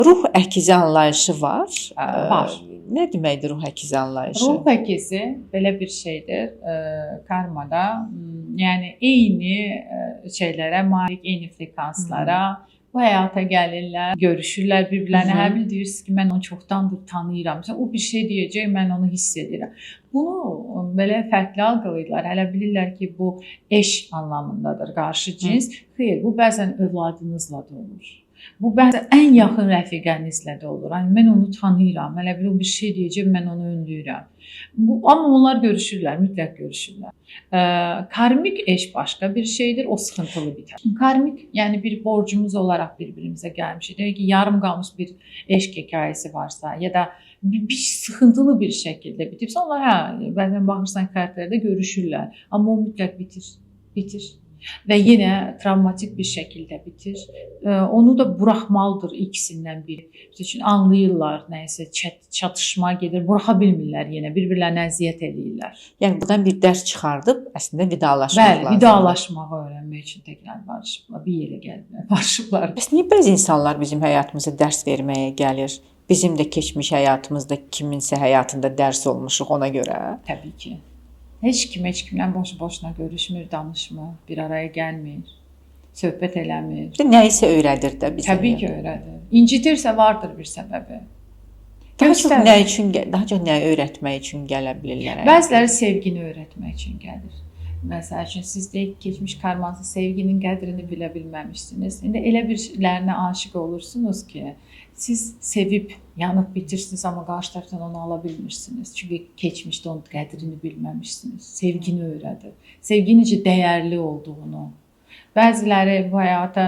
Ruh əkizi anlayışı var. Var. Nə deməkdir ruh əkizi anlayışı? Ruh əkizi belə bir şeydir. Karmada, yəni eyni şeylərə malik, eyni frekanslara bu həyata gəlirlər, görüşürlər bir-birlərinə. Hər biri deyirsiniz ki, mən onu çoxdandır tanıyıram. Məsələn, o bir şey deyəcək, mən onu hiss edirəm. Bunu belə fərqli algılayırlar. Hələ bilirlər ki, bu eş anlamındadır, qarşı cins. Xeyr, bu bəzən övladınızla da olur. Bu bəzən ən yaxın rəfiqənizlə də olur. Yəni mən onu tanıyıram. Hələ bir o bir şey deyəcək, mən onu önləyirəm. Amma onlar görüşürlər, mütləq görüşürlər. Karmik eş başqa bir şeydir, o sıxıntılı biter. Karmik, yəni bir borcumuz olaraq bir-birimizə gəlmişik. Deyək ki, yarım qalmış bir eşq hekayəsi varsa ya da bir sıxıntılı bir şəkildə bitibsə, onlar bəzən baxırsan kartlarda görüşürlər. Amma o mütləq bitir. Və yenə travmatik bir şəkildə bitir. Onu da buraxmalıdır ikisindən biri. Çünki anlayırlar, nəyisə çatışma gedir, buraxa bilmirlər yenə, bir-birlərinə əziyyət edirlər. Yəni buradan bir dərs çıxardıb əslində vidalaşmaq lazımdır. Bəli, vidalaşmağı öyrənmək üçün təkrar barışıblar, bir yerə gəliblər, barışıblar. Bəs niyə bəzi insanlar bizim həyatımıza dərs verməyə gəlir? Bizim də keçmiş həyatımızda kiminsə həyatında dərs olmuşuq ona görə? Təbii ki. Heç kimlə boş-boşuna görüşmür, danışmır, bir araya gəlmir, söhbət eləmir. Nəyisə öyrədir də bizə. Təbii ki, öyrədir. İncitirsə vardır bir səbəbi. Daha çox nə öyrətmək üçün gələ bilirlər? Bəziləri sevgini öyrətmək üçün gəlir. Məsəl üçün, siz deyək, keçmiş karmanızda sevginin qədrini bilə bilməmişsiniz. İndi elə birlərinə aşiq olursunuz ki, siz sevib yanıb bitirsiniz, amma qarşı tərəfdən onu ala bilmirsiniz. Çünki keçmişdə onun qədrini bilməmişsiniz. Sevgini öyrədir. Sevgi necə dəyərli olduğunu. Bəziləri bu həyata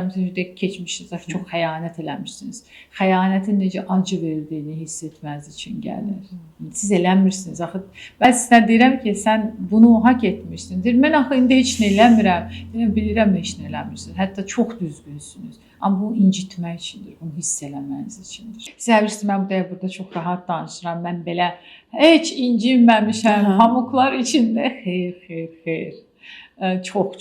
keçmişinizdə çox xəyanət eləmişsiniz. Xəyanətin necə acı verdiyini hiss etməniz üçün gəlir. Siz eləmirsiniz. Axı mən sizə deyirəm ki, sən bunu haqq etmişdin. Deyir, mən axı indi heç nə eləmirəm. Deyirəm, bilirəm heç nə eləmirsiniz. Hətta çox düzgünsünüz. Amma bunu incitmək üçündür, bunu hiss eləməniz üçündür. Sizə bilirsiniz, mən burada çox rahat danışıram. Mən belə heç incinməmişəm, pamuklar içində. Xeyr. Çox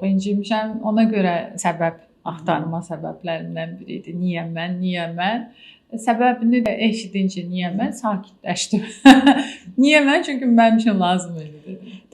incimişəm. Ona görə səbəb axtarma səbəblərindən biri idi. Niyə mən? Səbəbini də eşidincə niyə mən sakitləşdim. Niyə mən? Çünki mənim üçün lazım idi.